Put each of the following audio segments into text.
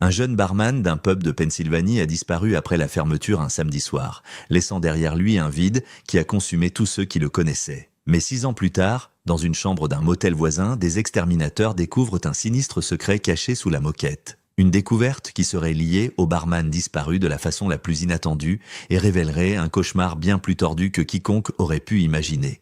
Un jeune barman d'un pub de Pennsylvanie a disparu après la fermeture un samedi soir, laissant derrière lui un vide qui a consumé tous ceux qui le connaissaient. Mais 6 ans plus tard, dans une chambre d'un motel voisin, des exterminateurs découvrent un sinistre secret caché sous la moquette. Une découverte qui serait liée au barman disparu de la façon la plus inattendue et révélerait un cauchemar bien plus tordu que quiconque aurait pu imaginer.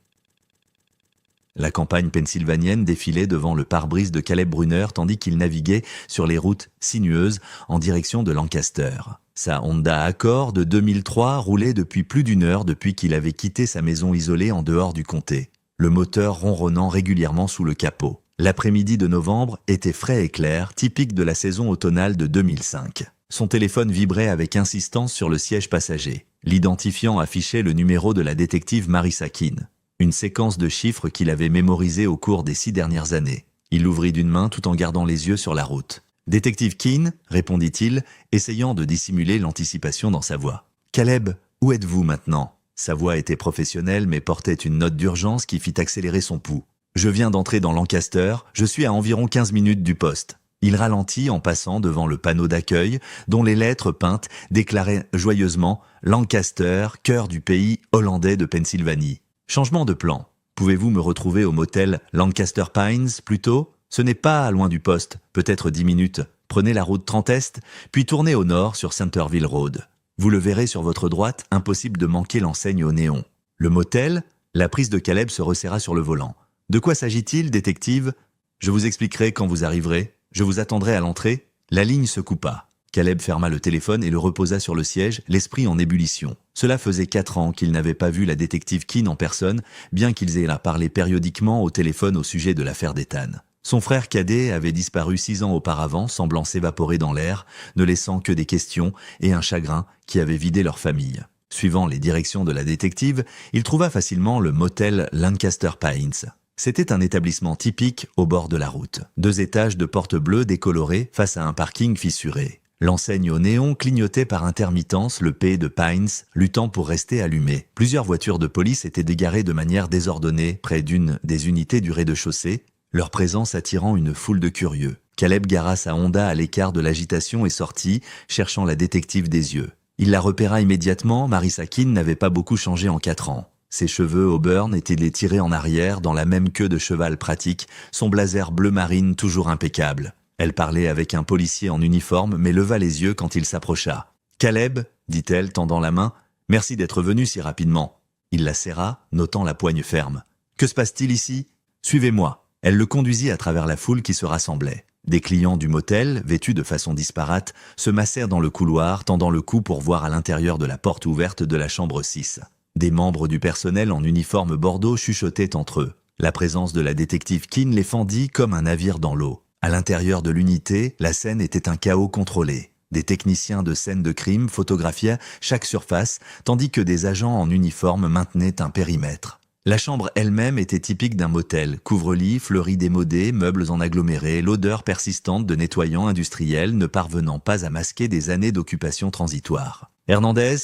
La campagne pennsylvanienne défilait devant le pare-brise de Caleb Brunner tandis qu'il naviguait sur les routes sinueuses en direction de Lancaster. Sa Honda Accord de 2003 roulait depuis plus d'une heure depuis qu'il avait quitté sa maison isolée en dehors du comté, le moteur ronronnant régulièrement sous le capot. L'après-midi de novembre était frais et clair, typique de la saison automnale de 2005. Son téléphone vibrait avec insistance sur le siège passager. L'identifiant affichait le numéro de la détective Marissa Keene. Une séquence de chiffres qu'il avait mémorisée au cours des 6 dernières années. Il l'ouvrit d'une main tout en gardant les yeux sur la route. « Détective Keene » répondit-il, essayant de dissimuler l'anticipation dans sa voix. « Caleb, où êtes-vous maintenant ?» Sa voix était professionnelle mais portait une note d'urgence qui fit accélérer son pouls. « Je viens d'entrer dans Lancaster, je suis à environ 15 minutes du poste. » Il ralentit en passant devant le panneau d'accueil dont les lettres peintes déclaraient joyeusement « Lancaster, cœur du pays hollandais de Pennsylvanie ». Changement de plan. Pouvez-vous me retrouver au motel Lancaster Pines plus tôt ? Ce n'est pas loin du poste, peut-être 10 minutes. Prenez la route 30 Est, puis tournez au nord sur Centerville Road. Vous le verrez sur votre droite, impossible de manquer l'enseigne au néon. Le motel, la prise de Caleb se resserra sur le volant. De quoi s'agit-il, détective ? Je vous expliquerai quand vous arriverez. Je vous attendrai à l'entrée. La ligne se coupa. Caleb ferma le téléphone et le reposa sur le siège, l'esprit en ébullition. Cela faisait 4 ans qu'il n'avait pas vu la détective Keene en personne, bien qu'ils aient parlé périodiquement au téléphone au sujet de l'affaire d'Ethan. Son frère cadet avait disparu 6 ans auparavant, semblant s'évaporer dans l'air, ne laissant que des questions et un chagrin qui avaient vidé leur famille. Suivant les directions de la détective, il trouva facilement le motel Lancaster Pines. C'était un établissement typique au bord de la route. 2 étages de portes bleues décolorées face à un parking fissuré. L'enseigne au néon clignotait par intermittence le P de Pines, luttant pour rester allumé. Plusieurs voitures de police étaient dégarées de manière désordonnée près d'une des unités du rez-de-chaussée, leur présence attirant une foule de curieux. Caleb gara sa Honda à l'écart de l'agitation et sortit, cherchant la détective des yeux. Il la repéra immédiatement, Marissa Keene n'avait pas beaucoup changé en 4 ans. Ses cheveux auburn étaient tirés en arrière dans la même queue de cheval pratique, son blazer bleu marine toujours impeccable. Elle parlait avec un policier en uniforme, mais leva les yeux quand il s'approcha. « Caleb » dit-elle, tendant la main, « merci d'être venu si rapidement. » Il la serra, notant la poigne ferme. « Que se passe-t-il ici ? Suivez-moi. » Elle le conduisit à travers la foule qui se rassemblait. Des clients du motel, vêtus de façon disparate, se massèrent dans le couloir, tendant le cou pour voir à l'intérieur de la porte ouverte de la chambre 6. Des membres du personnel en uniforme bordeaux chuchotaient entre eux. La présence de la détective Keene les fendit comme un navire dans l'eau. À l'intérieur de l'unité, la scène était un chaos contrôlé. Des techniciens de scène de crime photographiaient chaque surface, tandis que des agents en uniforme maintenaient un périmètre. La chambre elle-même était typique d'un motel, couvre-lit, fleuris démodés, meubles en aggloméré, l'odeur persistante de nettoyants industriels ne parvenant pas à masquer des années d'occupation transitoire. « Hernandez »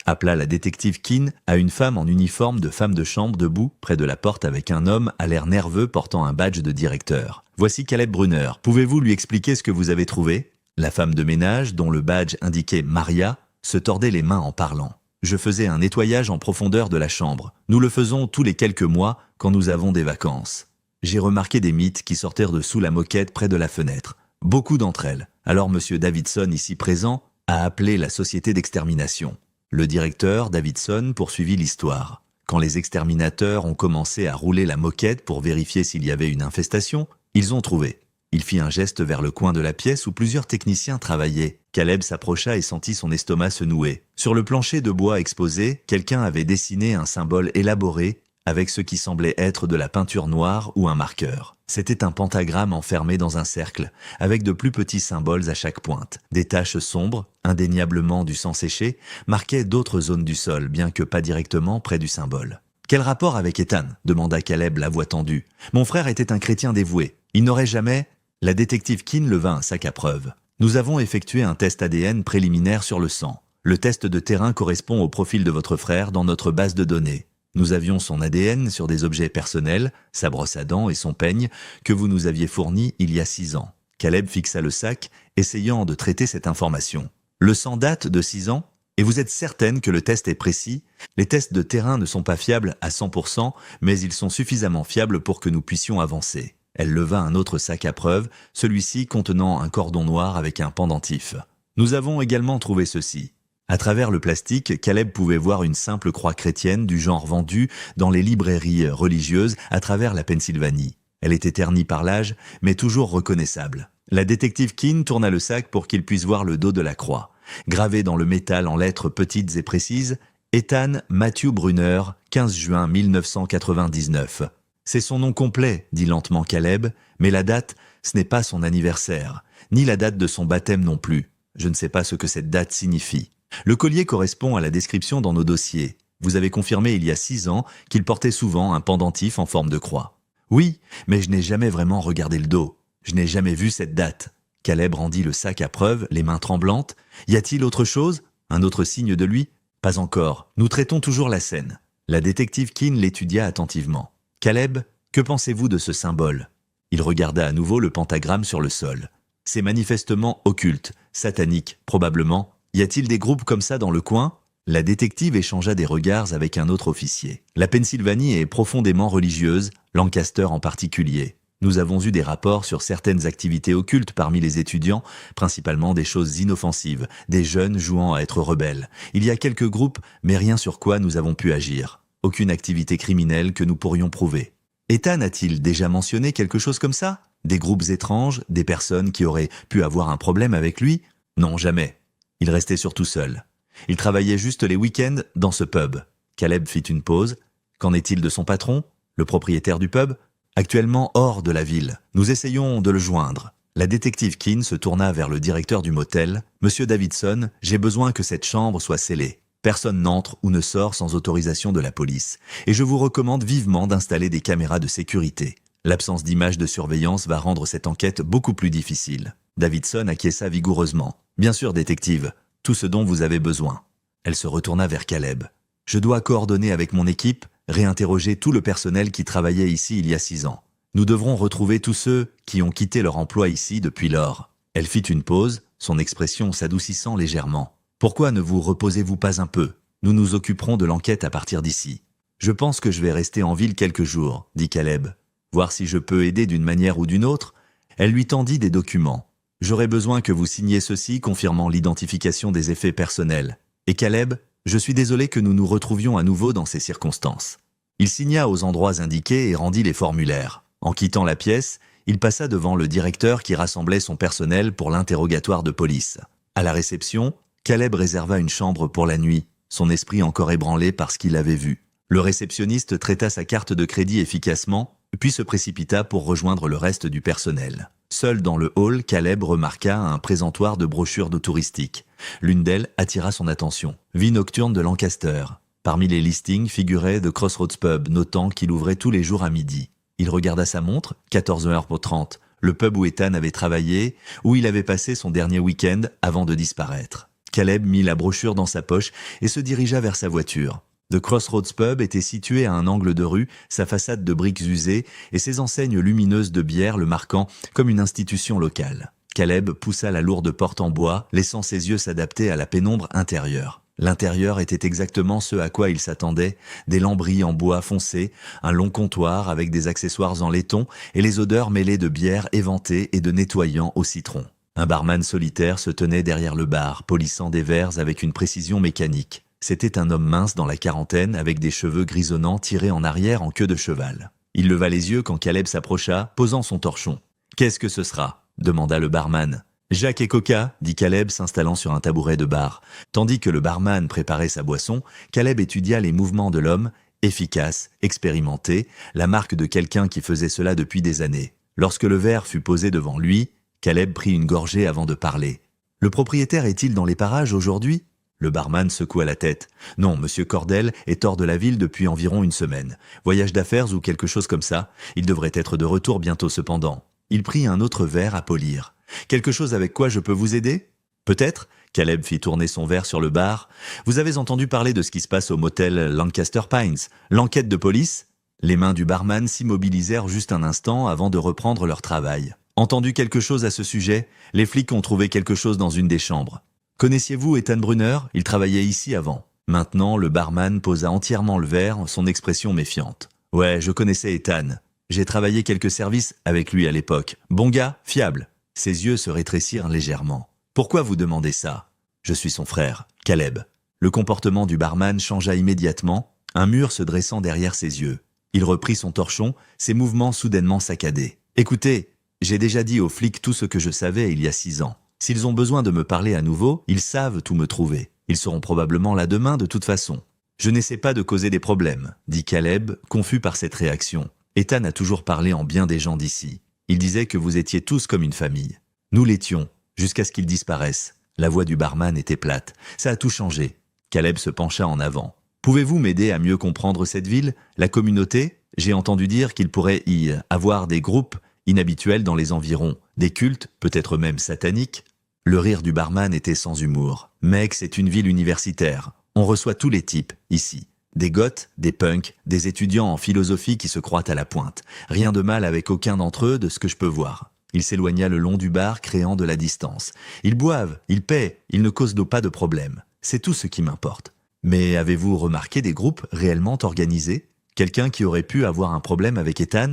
appela la détective Keene à une femme en uniforme de femme de chambre debout près de la porte avec un homme à l'air nerveux portant un badge de directeur. « Voici Caleb Brunner. Pouvez-vous lui expliquer ce que vous avez trouvé ?» La femme de ménage, dont le badge indiquait Maria, se tordait les mains en parlant. « Je faisais un nettoyage en profondeur de la chambre. Nous le faisons tous les quelques mois quand nous avons des vacances. J'ai remarqué des mythes qui sortirent de sous la moquette près de la fenêtre. Beaucoup d'entre elles. Alors M. Davidson, ici présent, a appelé la société d'extermination. Le directeur, Davidson, poursuivit l'histoire. Quand les exterminateurs ont commencé à rouler la moquette pour vérifier s'il y avait une infestation, ils ont trouvé. Il fit un geste vers le coin de la pièce où plusieurs techniciens travaillaient. Caleb s'approcha et sentit son estomac se nouer. Sur le plancher de bois exposé, quelqu'un avait dessiné un symbole élaboré avec ce qui semblait être de la peinture noire ou un marqueur. C'était un pentagramme enfermé dans un cercle, avec de plus petits symboles à chaque pointe. Des taches sombres, indéniablement du sang séché, marquaient d'autres zones du sol, bien que pas directement près du symbole. « Quel rapport avec Ethan ?» demanda Caleb, la voix tendue. « Mon frère était un chrétien dévoué. Il n'aurait jamais... » La détective Keene leva un sac à preuves. « Nous avons effectué un test ADN préliminaire sur le sang. Le test de terrain correspond au profil de votre frère dans notre base de données. Nous avions son ADN sur des objets personnels, sa brosse à dents et son peigne, que vous nous aviez fournis il y a 6 ans. Caleb fixa le sac, essayant de traiter cette information. Le sang date de 6 ans, et vous êtes certaine que le test est précis? Les tests de terrain ne sont pas fiables à 100%, mais ils sont suffisamment fiables pour que nous puissions avancer. Elle leva un autre sac à preuve, celui-ci contenant un cordon noir avec un pendentif. Nous avons également trouvé ceci. À travers le plastique, Caleb pouvait voir une simple croix chrétienne du genre vendue dans les librairies religieuses à travers la Pennsylvanie. Elle était ternie par l'âge, mais toujours reconnaissable. La détective Keene tourna le sac pour qu'il puisse voir le dos de la croix. Gravé dans le métal en lettres petites et précises, Ethan Matthew Brunner, 15 juin 1999. C'est son nom complet, dit lentement Caleb, mais la date, ce n'est pas son anniversaire, ni la date de son baptême non plus. Je ne sais pas ce que cette date signifie. Le collier correspond à la description dans nos dossiers. Vous avez confirmé il y a 6 ans qu'il portait souvent un pendentif en forme de croix. Oui, mais je n'ai jamais vraiment regardé le dos. Je n'ai jamais vu cette date. Caleb rendit le sac à preuve, les mains tremblantes. Y a-t-il autre chose? Un autre signe de lui? Pas encore. Nous traitons toujours la scène. La détective Keene l'étudia attentivement. Caleb, que pensez-vous de ce symbole? Il regarda à nouveau le pentagramme sur le sol. C'est manifestement occulte, satanique, probablement. Y a-t-il des groupes comme ça dans le coin? La détective échangea des regards avec un autre officier. La Pennsylvanie est profondément religieuse, Lancaster en particulier. Nous avons eu des rapports sur certaines activités occultes parmi les étudiants, principalement des choses inoffensives, des jeunes jouant à être rebelles. Il y a quelques groupes, mais rien sur quoi nous avons pu agir. Aucune activité criminelle que nous pourrions prouver. Ethan a-t-il déjà mentionné quelque chose comme ça? Des groupes étranges, des personnes qui auraient pu avoir un problème avec lui? Non, jamais. Il restait surtout seul. Il travaillait juste les week-ends dans ce pub. Caleb fit une pause. Qu'en est-il de son patron, le propriétaire du pub? Actuellement hors de la ville. Nous essayons de le joindre. La détective Keene se tourna vers le directeur du motel. « Monsieur Davidson, j'ai besoin que cette chambre soit scellée. Personne n'entre ou ne sort sans autorisation de la police. Et je vous recommande vivement d'installer des caméras de sécurité. L'absence d'images de surveillance va rendre cette enquête beaucoup plus difficile. » Davidson acquiesça vigoureusement. « Bien sûr, détective. Tout ce dont vous avez besoin. » Elle se retourna vers Caleb. « Je dois coordonner avec mon équipe, réinterroger tout le personnel qui travaillait ici il y a 6 ans. Nous devrons retrouver tous ceux qui ont quitté leur emploi ici depuis lors. » Elle fit une pause, son expression s'adoucissant légèrement. « Pourquoi ne vous reposez-vous pas un peu? Nous nous occuperons de l'enquête à partir d'ici. »« Je pense que je vais rester en ville quelques jours, » dit Caleb. « Voir si je peux aider d'une manière ou d'une autre. » Elle lui tendit des documents. « J'aurai besoin que vous signiez ceci confirmant l'identification des effets personnels. Et Caleb, je suis désolé que nous nous retrouvions à nouveau dans ces circonstances. » Il signa aux endroits indiqués et rendit les formulaires. En quittant la pièce, il passa devant le directeur qui rassemblait son personnel pour l'interrogatoire de police. À la réception, Caleb réserva une chambre pour la nuit, son esprit encore ébranlé par ce qu'il avait vu. Le réceptionniste traita sa carte de crédit efficacement, puis se précipita pour rejoindre le reste du personnel. Seul dans le hall, Caleb remarqua un présentoir de brochures de touristique. L'une d'elles attira son attention. Vie nocturne de Lancaster. Parmi les listings figurait The Crossroads Pub, notant qu'il ouvrait tous les jours à midi. Il regarda sa montre, 14h30, le pub où Ethan avait travaillé, où il avait passé son dernier week-end avant de disparaître. Caleb mit la brochure dans sa poche et se dirigea vers sa voiture. The Crossroads Pub était situé à un angle de rue, sa façade de briques usées et ses enseignes lumineuses de bière le marquant comme une institution locale. Caleb poussa la lourde porte en bois, laissant ses yeux s'adapter à la pénombre intérieure. L'intérieur était exactement ce à quoi il s'attendait, des lambris en bois foncé, un long comptoir avec des accessoires en laiton et les odeurs mêlées de bière éventée et de nettoyant au citron. Un barman solitaire se tenait derrière le bar, polissant des verres avec une précision mécanique. C'était un homme mince dans la quarantaine avec des cheveux grisonnants tirés en arrière en queue de cheval. Il leva les yeux quand Caleb s'approcha, posant son torchon. « Qu'est-ce que ce sera ?» demanda le barman. « Jacques et Coca » dit Caleb s'installant sur un tabouret de bar. Tandis que le barman préparait sa boisson, Caleb étudia les mouvements de l'homme, efficace, expérimenté, la marque de quelqu'un qui faisait cela depuis des années. Lorsque le verre fut posé devant lui, Caleb prit une gorgée avant de parler. « Le propriétaire est-il dans les parages aujourd'hui ?» Le barman secoua la tête. « Non, monsieur Cordell est hors de la ville depuis environ une semaine. Voyage d'affaires ou quelque chose comme ça. Il devrait être de retour bientôt cependant. » Il prit un autre verre à polir. « Quelque chose avec quoi je peux vous aider ?»« Peut-être ?» Caleb fit tourner son verre sur le bar. « Vous avez entendu parler de ce qui se passe au motel Lancaster Pines, l'enquête de police ?» Les mains du barman s'immobilisèrent juste un instant avant de reprendre leur travail. Entendu quelque chose à ce sujet, les flics ont trouvé quelque chose dans une des chambres. Connaissiez-vous Ethan Brunner? Il travaillait ici avant. Maintenant, le barman posa entièrement le verre, son expression méfiante. Ouais, je connaissais Ethan. J'ai travaillé quelques services avec lui à l'époque. Bon gars, fiable. Ses yeux se rétrécirent légèrement. Pourquoi vous demandez ça? Je suis son frère, Caleb. Le comportement du barman changea immédiatement, un mur se dressant derrière ses yeux. Il reprit son torchon, ses mouvements soudainement saccadés. Écoutez, j'ai déjà dit aux flics tout ce que je savais il y a 6 ans. S'ils ont besoin de me parler à nouveau, ils savent où me trouver. Ils seront probablement là demain de toute façon. Je n'essaie pas de causer des problèmes, dit Caleb, confus par cette réaction. Ethan a toujours parlé en bien des gens d'ici. Il disait que vous étiez tous comme une famille. Nous l'étions, jusqu'à ce qu'ils disparaissent. La voix du barman était plate. Ça a tout changé. Caleb se pencha en avant. Pouvez-vous m'aider à mieux comprendre cette ville, la communauté? J'ai entendu dire qu'il pourrait y avoir des groupes inhabituels dans les environs, des cultes, peut-être même sataniques. Le rire du barman était sans humour. Mec, c'est une ville universitaire. On reçoit tous les types, ici. Des goths, des punks, des étudiants en philosophie qui se croient à la pointe. Rien de mal avec aucun d'entre eux de ce que je peux voir. Il s'éloigna le long du bar, créant de la distance. Ils boivent, ils paient, ils ne causent pas de problème. C'est tout ce qui m'importe. Mais avez-vous remarqué des groupes réellement organisés? Quelqu'un qui aurait pu avoir un problème avec Ethan?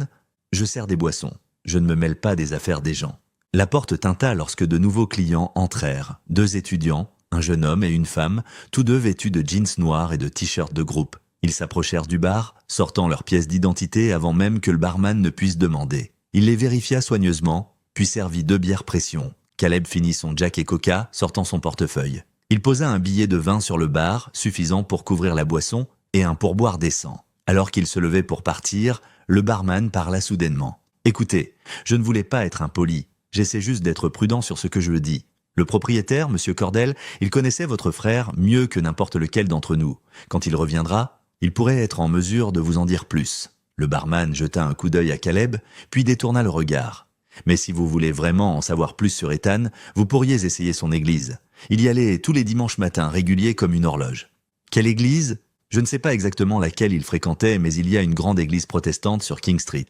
Je sers des boissons. Je ne me mêle pas des affaires des gens. La porte tinta lorsque de nouveaux clients entrèrent. 2 étudiants, un jeune homme et une femme, tous deux vêtus de jeans noirs et de t-shirts de groupe. Ils s'approchèrent du bar, sortant leurs pièces d'identité avant même que le barman ne puisse demander. Il les vérifia soigneusement, puis servit 2 bières pression. Caleb finit son Jack et Coca, sortant son portefeuille. Il posa un billet de 20 sur le bar, suffisant pour couvrir la boisson, et un pourboire décent. Alors qu'il se levait pour partir, le barman parla soudainement. « Écoutez, je ne voulais pas être impoli. J'essaie juste d'être prudent sur ce que je dis. Le propriétaire, Monsieur Cordell, il connaissait votre frère mieux que n'importe lequel d'entre nous. Quand il reviendra, il pourrait être en mesure de vous en dire plus. » Le barman jeta un coup d'œil à Caleb, puis détourna le regard. « Mais si vous voulez vraiment en savoir plus sur Ethan, vous pourriez essayer son église. Il y allait tous les dimanches matins, régulier comme une horloge. » « Quelle église ? Je ne sais pas exactement laquelle il fréquentait, mais il y a une grande église protestante sur King Street.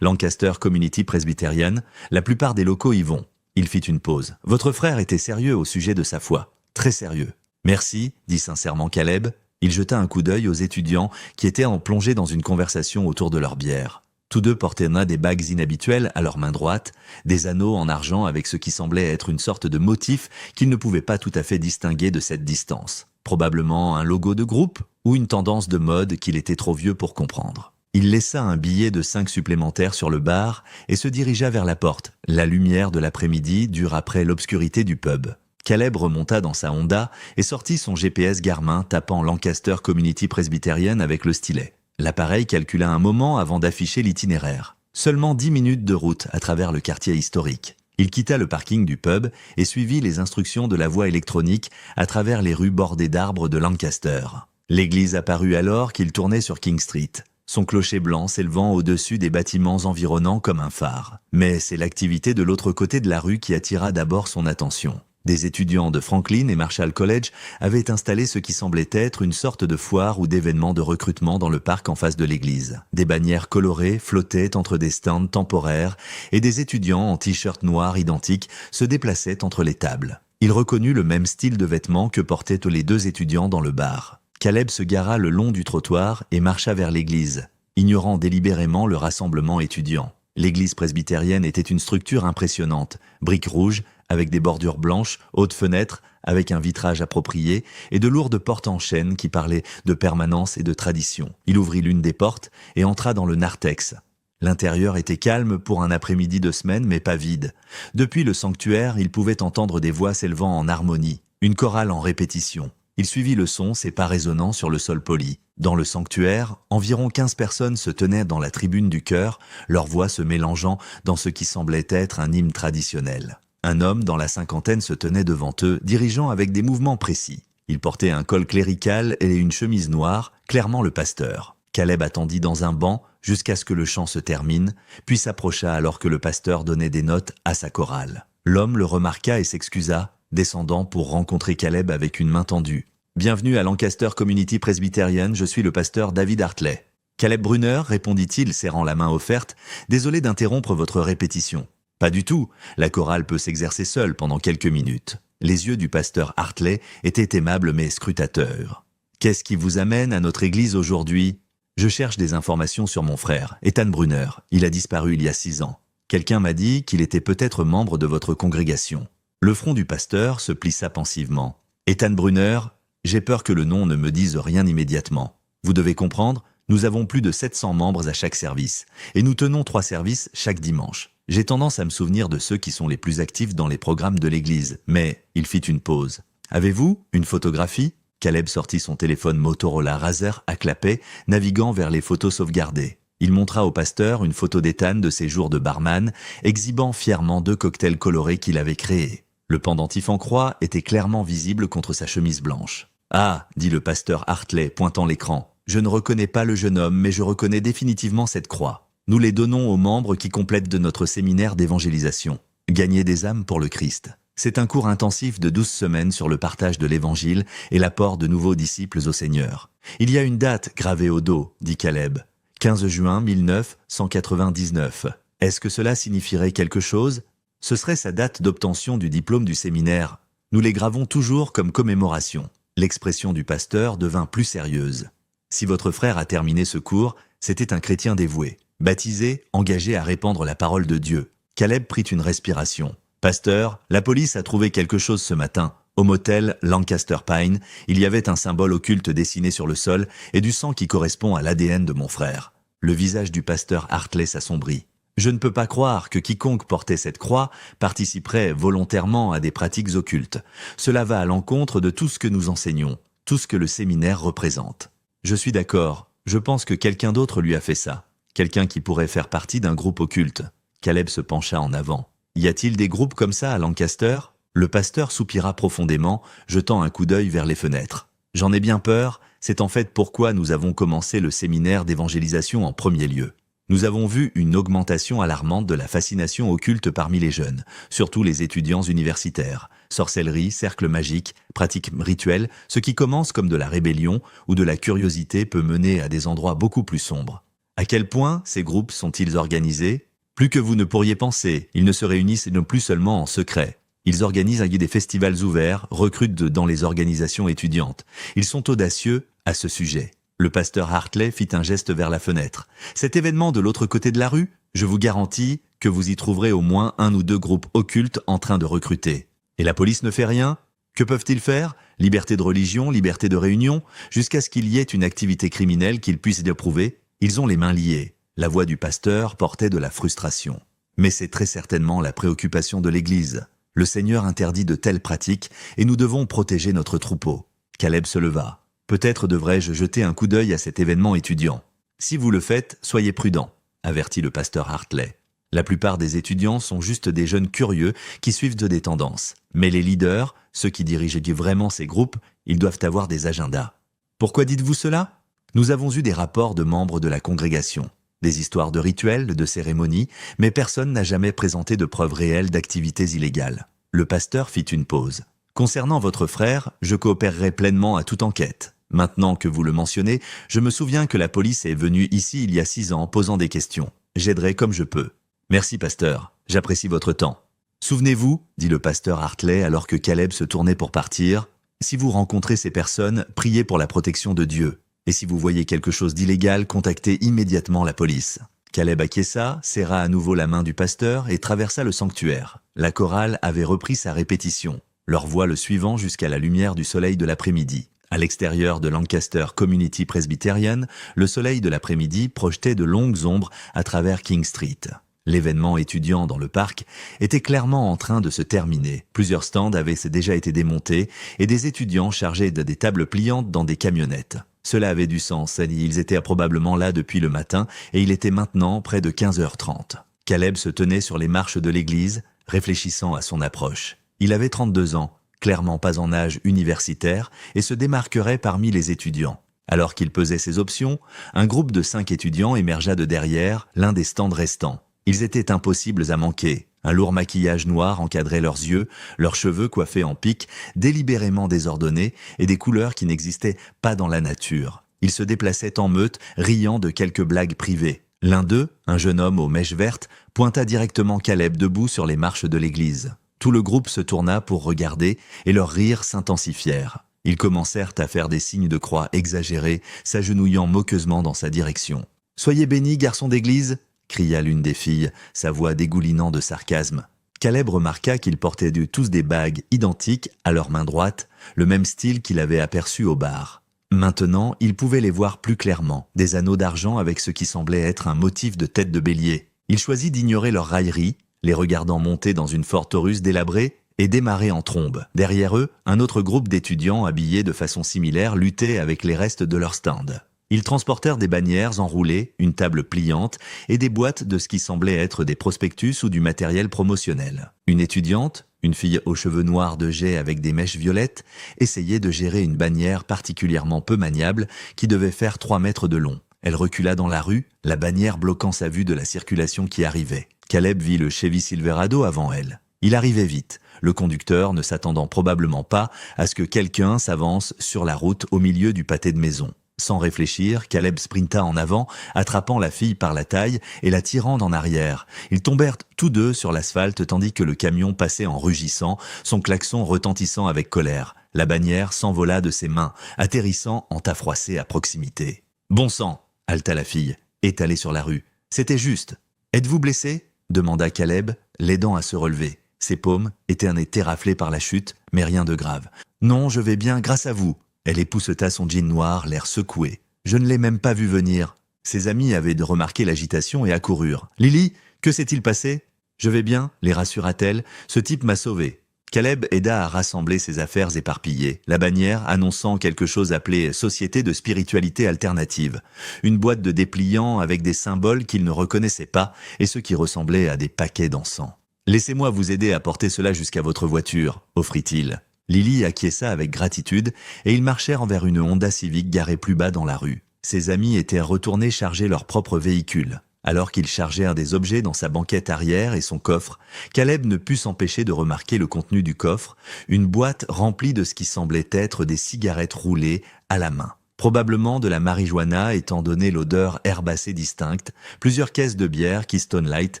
Lancaster Community Presbyterian, la plupart des locaux y vont. » Il fit une pause. « Votre frère était sérieux au sujet de sa foi. Très sérieux. »« Merci, » dit sincèrement Caleb. Il jeta un coup d'œil aux étudiants qui étaient en plongée dans une conversation autour de leur bière. Tous deux portaient des bagues inhabituelles à leur main droite, des anneaux en argent avec ce qui semblait être une sorte de motif qu'ils ne pouvaient pas tout à fait distinguer de cette distance. Probablement un logo de groupe ou une tendance de mode qu'il était trop vieux pour comprendre. Il laissa un billet de 5 supplémentaires sur le bar et se dirigea vers la porte. La lumière de l'après-midi dure après l'obscurité du pub. Caleb remonta dans sa Honda et sortit son GPS Garmin tapant Lancaster Community Presbyterian avec le stylet. L'appareil calcula un moment avant d'afficher l'itinéraire. Seulement 10 minutes de route à travers le quartier historique. Il quitta le parking du pub et suivit les instructions de la voie électronique à travers les rues bordées d'arbres de Lancaster. L'église apparut alors qu'il tournait sur King Street, son clocher blanc s'élevant au-dessus des bâtiments environnants comme un phare. Mais c'est l'activité de l'autre côté de la rue qui attira d'abord son attention. Des étudiants de Franklin et Marshall College avaient installé ce qui semblait être une sorte de foire ou d'événement de recrutement dans le parc en face de l'église. Des bannières colorées flottaient entre des stands temporaires et des étudiants en t-shirt noir identiques se déplaçaient entre les tables. Il reconnut le même style de vêtements que portaient les 2 étudiants dans le bar. Caleb se gara le long du trottoir et marcha vers l'église, ignorant délibérément le rassemblement étudiant. L'église presbytérienne était une structure impressionnante, briques rouges, avec des bordures blanches, hautes fenêtres, avec un vitrage approprié, et de lourdes portes en chêne qui parlaient de permanence et de tradition. Il ouvrit l'une des portes et entra dans le narthex. L'intérieur était calme pour un après-midi de semaine, mais pas vide. Depuis le sanctuaire, il pouvait entendre des voix s'élevant en harmonie, une chorale en répétition. Il suivit le son, ses pas résonnant sur le sol poli. Dans le sanctuaire, environ 15 personnes se tenaient dans la tribune du chœur, leurs voix se mélangeant dans ce qui semblait être un hymne traditionnel. Un homme dans la cinquantaine se tenait devant eux, dirigeant avec des mouvements précis. Il portait un col clérical et une chemise noire, clairement le pasteur. Caleb attendit dans un banc jusqu'à ce que le chant se termine, puis s'approcha alors que le pasteur donnait des notes à sa chorale. L'homme le remarqua et s'excusa, descendant pour rencontrer Caleb avec une main tendue. « Bienvenue à Lancaster Community Presbyterian, je suis le pasteur David Hartley. »« Caleb Brunner, répondit-il, serrant la main offerte, « désolé d'interrompre votre répétition. Pas du tout, la chorale peut s'exercer seule pendant quelques minutes. Les yeux du pasteur Hartley étaient aimables mais scrutateurs. Qu'est-ce qui vous amène à notre église aujourd'hui ? Je cherche des informations sur mon frère, Ethan Brunner. Il a disparu il y a 6 ans. Quelqu'un m'a dit qu'il était peut-être membre de votre congrégation. Le front du pasteur se plissa pensivement. Ethan Brunner, j'ai peur que le nom ne me dise rien immédiatement. Vous devez comprendre, nous avons plus de 700 membres à chaque service, et nous tenons 3 services chaque dimanche. J'ai tendance à me souvenir de ceux qui sont les plus actifs dans les programmes de l'église, mais il fit une pause. Avez-vous une photographie ? Caleb sortit son téléphone Motorola Razr à clapet, naviguant vers les photos sauvegardées. Il montra au pasteur une photo d'Ethan de ses jours de barman, exhibant fièrement 2 cocktails colorés qu'il avait créés. Le pendentif en croix était clairement visible contre sa chemise blanche. « Ah !» dit le pasteur Hartley, pointant l'écran. « Je ne reconnais pas le jeune homme, mais je reconnais définitivement cette croix. Nous les donnons aux membres qui complètent de notre séminaire d'évangélisation. Gagner des âmes pour le Christ. C'est un cours intensif de 12 semaines sur le partage de l'Évangile et l'apport de nouveaux disciples au Seigneur. Il y a une date gravée au dos, dit Caleb. 15 juin 1999. Est-ce que cela signifierait quelque chose ? Ce serait sa date d'obtention du diplôme du séminaire. Nous les gravons toujours comme commémoration. L'expression du pasteur devint plus sérieuse. Si votre frère a terminé ce cours, c'était un chrétien dévoué, baptisé, engagé à répandre la parole de Dieu. Caleb prit une respiration. Pasteur, la police a trouvé quelque chose ce matin. Au motel Lancaster Pine, il y avait un symbole occulte dessiné sur le sol et du sang qui correspond à l'ADN de mon frère. Le visage du pasteur Hartley s'assombrit. Je ne peux pas croire que quiconque portait cette croix participerait volontairement à des pratiques occultes. Cela va à l'encontre de tout ce que nous enseignons, tout ce que le séminaire représente. Je suis d'accord, je pense que quelqu'un d'autre lui a fait ça. Quelqu'un qui pourrait faire partie d'un groupe occulte. Caleb se pencha en avant. Y a-t-il des groupes comme ça à Lancaster ? Le pasteur soupira profondément, jetant un coup d'œil vers les fenêtres. J'en ai bien peur, c'est en fait pourquoi nous avons commencé le séminaire d'évangélisation en premier lieu. Nous avons vu une augmentation alarmante de la fascination occulte parmi les jeunes, surtout les étudiants universitaires. Sorcellerie, cercle magique, pratiques rituelles, ce qui commence comme de la rébellion ou de la curiosité peut mener à des endroits beaucoup plus sombres. À quel point ces groupes sont-ils organisés ? Plus que vous ne pourriez penser, ils ne se réunissent non plus seulement en secret. Ils organisent des festivals ouverts, recrutent dans les organisations étudiantes. Ils sont audacieux à ce sujet. Le pasteur Hartley fit un geste vers la fenêtre. Cet événement de l'autre côté de la rue, je vous garantis que vous y trouverez au moins 1 ou 2 groupes occultes en train de recruter. Et la police ne fait rien ? Que peuvent-ils faire ? Liberté de religion, liberté de réunion, jusqu'à ce qu'il y ait une activité criminelle qu'ils puissent éprouver. Ils ont les mains liées. La voix du pasteur portait de la frustration. Mais c'est très certainement la préoccupation de l'Église. Le Seigneur interdit de telles pratiques et nous devons protéger notre troupeau. Caleb se leva. Peut-être devrais-je jeter un coup d'œil à cet événement étudiant. Si vous le faites, soyez prudent, avertit le pasteur Hartley. La plupart des étudiants sont juste des jeunes curieux qui suivent des tendances. Mais les leaders, ceux qui dirigent vraiment ces groupes, ils doivent avoir des agendas. Pourquoi dites-vous cela ? Nous avons eu des rapports de membres de la congrégation. Des histoires de rituels, de cérémonies, mais personne n'a jamais présenté de preuves réelles d'activités illégales. Le pasteur fit une pause. Concernant votre frère, je coopérerai pleinement à toute enquête. Maintenant que vous le mentionnez, je me souviens que la police est venue ici il y a 6 ans posant des questions. J'aiderai comme je peux. Merci, pasteur. J'apprécie votre temps. Souvenez-vous, dit le pasteur Hartley alors que Caleb se tournait pour partir, si vous rencontrez ces personnes, priez pour la protection de Dieu. Et si vous voyez quelque chose d'illégal, contactez immédiatement la police. Caleb acquiesça, serra à nouveau la main du pasteur et traversa le sanctuaire. La chorale avait repris sa répétition, leur voix le suivant jusqu'à la lumière du soleil de l'après-midi. À l'extérieur de Lancaster Community Presbyterian, le soleil de l'après-midi projetait de longues ombres à travers King Street. L'événement étudiant dans le parc était clairement en train de se terminer. Plusieurs stands avaient déjà été démontés et des étudiants chargés de des tables pliantes dans des camionnettes. Cela avait du sens, ils étaient probablement là depuis le matin et il était maintenant près de 15h30. Caleb se tenait sur les marches de l'église, réfléchissant à son approche. Il avait 32 ans, clairement pas en âge universitaire, et se démarquerait parmi les étudiants. Alors qu'il pesait ses options, un groupe de 5 étudiants émergea de derrière l'un des stands restants. Ils étaient impossibles à manquer. Un lourd maquillage noir encadrait leurs yeux, leurs cheveux coiffés en pique, délibérément désordonnés et des couleurs qui n'existaient pas dans la nature. Ils se déplaçaient en meute, riant de quelques blagues privées. L'un d'eux, un jeune homme aux mèches vertes, pointa directement Caleb debout sur les marches de l'église. Tout le groupe se tourna pour regarder et leurs rires s'intensifièrent. Ils commencèrent à faire des signes de croix exagérés, s'agenouillant moqueusement dans sa direction. « Soyez bénis, garçon d'église !» cria l'une des filles, sa voix dégoulinant de sarcasme. Caleb remarqua qu'ils portaient tous des bagues identiques à leur main droite, le même style qu'il avait aperçu au bar. Maintenant, il pouvait les voir plus clairement, des anneaux d'argent avec ce qui semblait être un motif de tête de bélier. Il choisit d'ignorer leur raillerie, les regardant monter dans une Ford Taurus délabrée et démarrer en trombe. Derrière eux, un autre groupe d'étudiants habillés de façon similaire luttait avec les restes de leur stand. Ils transportèrent des bannières enroulées, une table pliante et des boîtes de ce qui semblait être des prospectus ou du matériel promotionnel. Une étudiante, une fille aux cheveux noirs de jais avec des mèches violettes, essayait de gérer une bannière particulièrement peu maniable qui devait faire 3 mètres de long. Elle recula dans la rue, la bannière bloquant sa vue de la circulation qui arrivait. Caleb vit le Chevy Silverado avant elle. Il arrivait vite, le conducteur ne s'attendant probablement pas à ce que quelqu'un s'avance sur la route au milieu du pâté de maison. Sans réfléchir, Caleb sprinta en avant, attrapant la fille par la taille et la tirant en arrière. Ils tombèrent tous deux sur l'asphalte tandis que le camion passait en rugissant, son klaxon retentissant avec colère. La bannière s'envola de ses mains, atterrissant en tas froissé à proximité. « Bon sang !» haleta la fille, étalée sur la rue. « C'était juste. Êtes-vous blessé ?» demanda Caleb, l'aidant à se relever. Ses paumes étaient un été raflées par la chute, mais rien de grave. « Non, je vais bien grâce à vous. » Elle épousseta son jean noir, l'air secoué. « Je ne l'ai même pas vu venir. » Ses amis avaient remarqué l'agitation et accoururent. « Lily, que s'est-il passé ?»« Je vais bien, les rassura-t-elle. Ce type m'a sauvé. » Caleb aida à rassembler ses affaires éparpillées, la bannière annonçant quelque chose appelé « Société de spiritualité alternative », une boîte de dépliants avec des symboles qu'il ne reconnaissait pas et ce qui ressemblait à des paquets d'encens. « Laissez-moi vous aider à porter cela jusqu'à votre voiture », offrit-il. Lily acquiesça avec gratitude et ils marchèrent envers une Honda Civic garée plus bas dans la rue. Ses amis étaient retournés charger leur propre véhicule. Alors qu'ils chargèrent des objets dans sa banquette arrière et son coffre, Caleb ne put s'empêcher de remarquer le contenu du coffre, une boîte remplie de ce qui semblait être des cigarettes roulées à la main. Probablement de la marijuana étant donné l'odeur herbacée distincte, plusieurs caisses de bière Keystone Light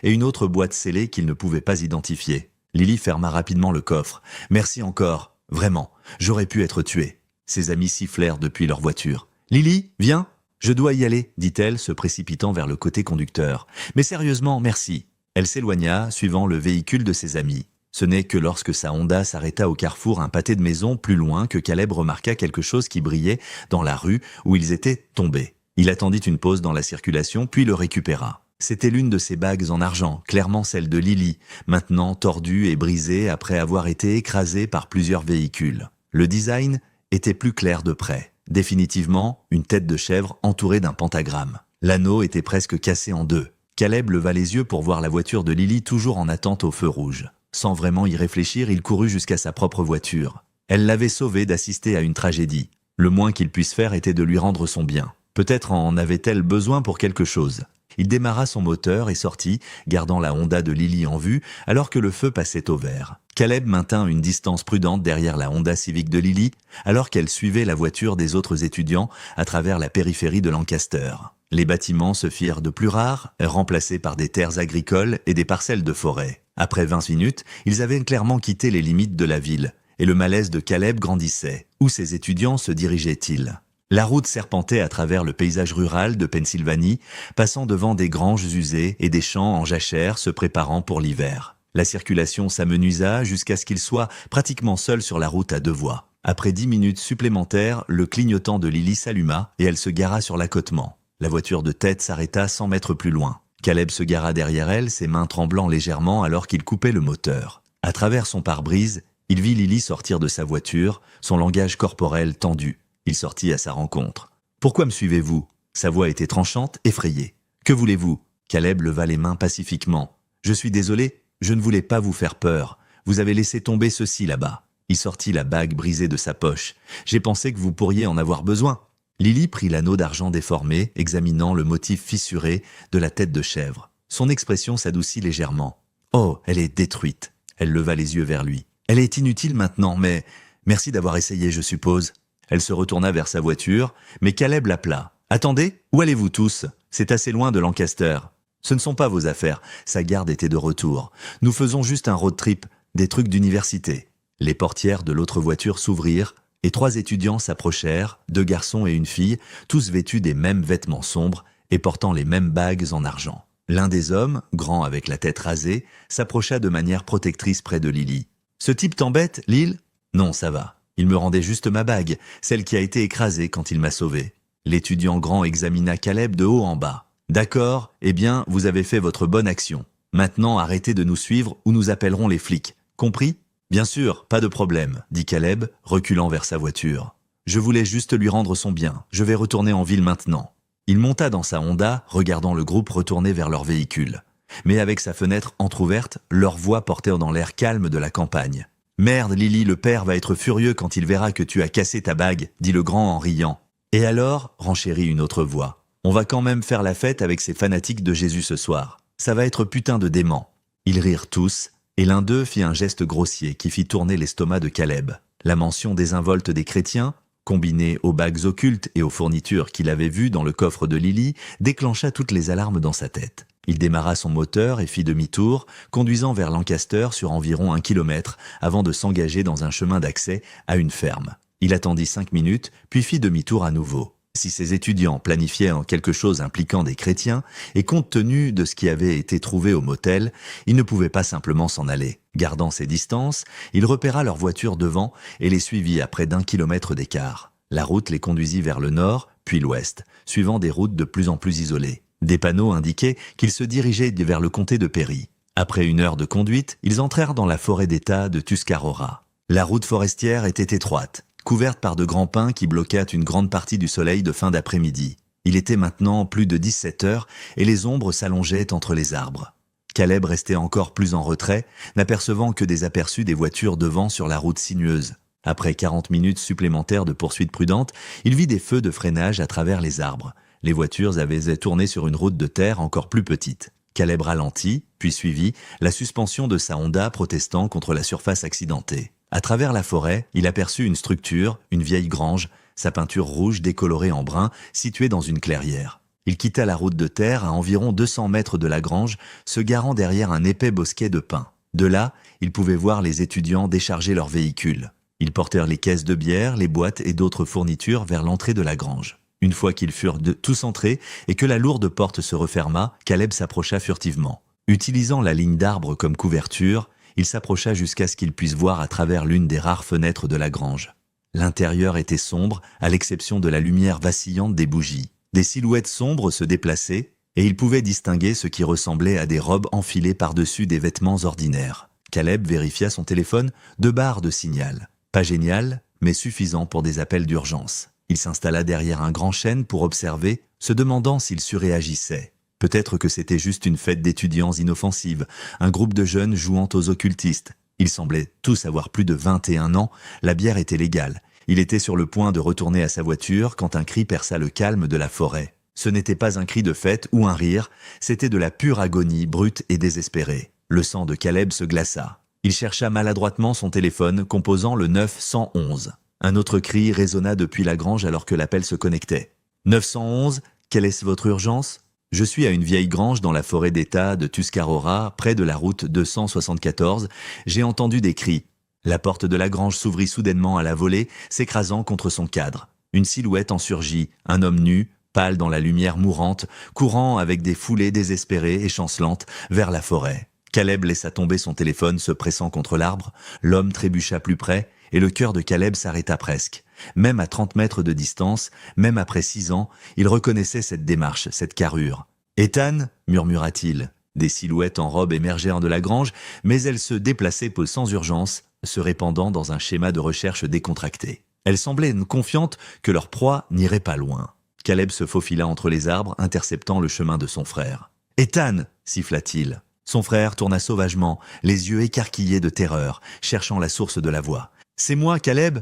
et une autre boîte scellée qu'il ne pouvait pas identifier. Lily ferma rapidement le coffre. « Merci encore. Vraiment, j'aurais pu être tué. » Ses amis sifflèrent depuis leur voiture. « Lily, viens !»« Je dois y aller, » dit-elle, se précipitant vers le côté conducteur. « Mais sérieusement, merci. » Elle s'éloigna, suivant le véhicule de ses amis. Ce n'est que lorsque sa Honda s'arrêta au carrefour un pâté de maison plus loin que Caleb remarqua quelque chose qui brillait dans la rue où ils étaient tombés. Il attendit une pause dans la circulation, puis le récupéra. C'était l'une de ses bagues en argent, clairement celle de Lily, maintenant tordue et brisée après avoir été écrasée par plusieurs véhicules. Le design était plus clair de près. Définitivement, une tête de chèvre entourée d'un pentagramme. L'anneau était presque cassé en deux. Caleb leva les yeux pour voir la voiture de Lily toujours en attente au feu rouge. Sans vraiment y réfléchir, il courut jusqu'à sa propre voiture. Elle l'avait sauvé d'assister à une tragédie. Le moins qu'il puisse faire était de lui rendre son bien. Peut-être en avait-elle besoin pour quelque chose. Il démarra son moteur et sortit, gardant la Honda de Lily en vue, alors que le feu passait au vert. Caleb maintint une distance prudente derrière la Honda Civic de Lily, alors qu'elle suivait la voiture des autres étudiants à travers la périphérie de Lancaster. Les bâtiments se firent de plus rares, remplacés par des terres agricoles et des parcelles de forêt. Après 20 minutes, ils avaient clairement quitté les limites de la ville, et le malaise de Caleb grandissait. Où ces étudiants se dirigeaient-ils ? La route serpentait à travers le paysage rural de Pennsylvanie, passant devant des granges usées et des champs en jachère se préparant pour l'hiver. La circulation s'amenuisa jusqu'à ce qu'il soit pratiquement seul sur la route à 2 voies. Après 10 minutes supplémentaires, le clignotant de Lily s'alluma et elle se gara sur l'accotement. La voiture de tête s'arrêta 100 mètres plus loin. Caleb se gara derrière elle, ses mains tremblant légèrement alors qu'il coupait le moteur. À travers son pare-brise, il vit Lily sortir de sa voiture, son langage corporel tendu. Il sortit à sa rencontre. « Pourquoi me suivez-vous » Sa voix était tranchante, effrayée. « Que voulez-vous » Caleb leva les mains pacifiquement. « Je suis désolé, je ne voulais pas vous faire peur. Vous avez laissé tomber ceci là-bas. » Il sortit la bague brisée de sa poche. « J'ai pensé que vous pourriez en avoir besoin. » Lily prit l'anneau d'argent déformé, examinant le motif fissuré de la tête de chèvre. Son expression s'adoucit légèrement. « Oh, elle est détruite. » Elle leva les yeux vers lui. « Elle est inutile maintenant, mais merci d'avoir essayé, je suppose. » Elle se retourna vers sa voiture, mais Caleb l'appela. « Attendez, où allez-vous tous » C'est assez loin de Lancaster. Ce ne sont pas vos affaires, sa garde était de retour. Nous faisons juste un road trip, des trucs d'université. Les portières de l'autre voiture s'ouvrirent, et 3 étudiants s'approchèrent, 2 garçons et une fille, tous vêtus des mêmes vêtements sombres et portant les mêmes bagues en argent. L'un des hommes, grand avec la tête rasée, s'approcha de manière protectrice près de Lily. « Ce type t'embête, Lil ? » ?»« Non, ça va. Il me rendait juste ma bague, celle qui a été écrasée quand il m'a sauvé. » L'étudiant grand examina Caleb de haut en bas. « D'accord, eh bien, vous avez fait votre bonne action. Maintenant, arrêtez de nous suivre ou nous appellerons les flics. Compris ? » « Bien sûr, pas de problème, » dit Caleb, reculant vers sa voiture. « Je voulais juste lui rendre son bien. Je vais retourner en ville maintenant. » Il monta dans sa Honda, regardant le groupe retourner vers leur véhicule. Mais avec sa fenêtre entr'ouverte, leur voix portait dans l'air calme de la campagne. « Merde, Lily, le père va être furieux quand il verra que tu as cassé ta bague, » dit le grand en riant. « Et alors ?» renchérit une autre voix. « On va quand même faire la fête avec ces fanatiques de Jésus ce soir. Ça va être putain de dément. » Ils rirent tous, et l'un d'eux fit un geste grossier qui fit tourner l'estomac de Caleb. La mention désinvolte des chrétiens, combinée aux bagues occultes et aux fournitures qu'il avait vues dans le coffre de Lily, déclencha toutes les alarmes dans sa tête. Il démarra son moteur et fit demi-tour, conduisant vers Lancaster sur environ 1 kilomètre avant de s'engager dans un chemin d'accès à une ferme. Il attendit 5 minutes, puis fit demi-tour à nouveau. Si ses étudiants planifiaient en quelque chose impliquant des chrétiens, et compte tenu de ce qui avait été trouvé au motel, il ne pouvait pas simplement s'en aller. Gardant ses distances, il repéra leur voiture devant et les suivit à près d'1 kilomètre d'écart. La route les conduisit vers le nord, puis l'ouest, suivant des routes de plus en plus isolées. Des panneaux indiquaient qu'ils se dirigeaient vers le comté de Perry. Après 1 heure de conduite, ils entrèrent dans la forêt d'État de Tuscarora. La route forestière était étroite, couverte par de grands pins qui bloquaient une grande partie du soleil de fin d'après-midi. Il était maintenant plus de 17 heures et les ombres s'allongeaient entre les arbres. Caleb restait encore plus en retrait, n'apercevant que des aperçus des voitures devant sur la route sinueuse. Après 40 minutes supplémentaires de poursuite prudente, il vit des feux de freinage à travers les arbres. Les voitures avaient tourné sur une route de terre encore plus petite. Caleb ralentit, puis suivit, la suspension de sa Honda protestant contre la surface accidentée. À travers la forêt, il aperçut une structure, une vieille grange, sa peinture rouge décolorée en brun, située dans une clairière. Il quitta la route de terre à environ 200 mètres de la grange, se garant derrière un épais bosquet de pins. De là, il pouvait voir les étudiants décharger leurs véhicules. Ils portèrent les caisses de bière, les boîtes et d'autres fournitures vers l'entrée de la grange. Une fois qu'ils furent tous entrés et que la lourde porte se referma, Caleb s'approcha furtivement. Utilisant la ligne d'arbres comme couverture, il s'approcha jusqu'à ce qu'il puisse voir à travers l'une des rares fenêtres de la grange. L'intérieur était sombre, à l'exception de la lumière vacillante des bougies. Des silhouettes sombres se déplaçaient, et il pouvait distinguer ce qui ressemblait à des robes enfilées par-dessus des vêtements ordinaires. Caleb vérifia son téléphone, 2 barres de signal. Pas génial, mais suffisant pour des appels d'urgence. Il s'installa derrière un grand chêne pour observer, se demandant s'il surréagissait. Peut-être que c'était juste une fête d'étudiants inoffensive, un groupe de jeunes jouant aux occultistes. Ils semblaient tous avoir plus de 21 ans, la bière était légale. Il était sur le point de retourner à sa voiture quand un cri perça le calme de la forêt. Ce n'était pas un cri de fête ou un rire, c'était de la pure agonie brute et désespérée. Le sang de Caleb se glaça. Il chercha maladroitement son téléphone composant le 911. Un autre cri résonna depuis la grange alors que l'appel se connectait. « 911, quelle est votre urgence ? Je suis à une vieille grange dans la forêt d'État de Tuscarora, près de la route 274. J'ai entendu des cris. La porte de la grange s'ouvrit soudainement à la volée, s'écrasant contre son cadre. Une silhouette en surgit, un homme nu, pâle dans la lumière mourante, courant avec des foulées désespérées et chancelantes vers la forêt. Caleb laissa tomber son téléphone, se pressant contre l'arbre. L'homme trébucha plus près, et le cœur de Caleb s'arrêta presque. Même à 30 mètres de distance, même après 6 ans, il reconnaissait cette démarche, cette carrure. « Ethan » murmura-t-il. Des silhouettes en robe émergèrent de la grange, mais elles se déplaçaient sans urgence, se répandant dans un schéma de recherche décontracté. Elles semblaient confiantes que leur proie n'irait pas loin. Caleb se faufila entre les arbres, interceptant le chemin de son frère. « Ethan » siffla-t-il. Son frère tourna sauvagement, les yeux écarquillés de terreur, cherchant la source de la voix. « C'est moi, Caleb ?»«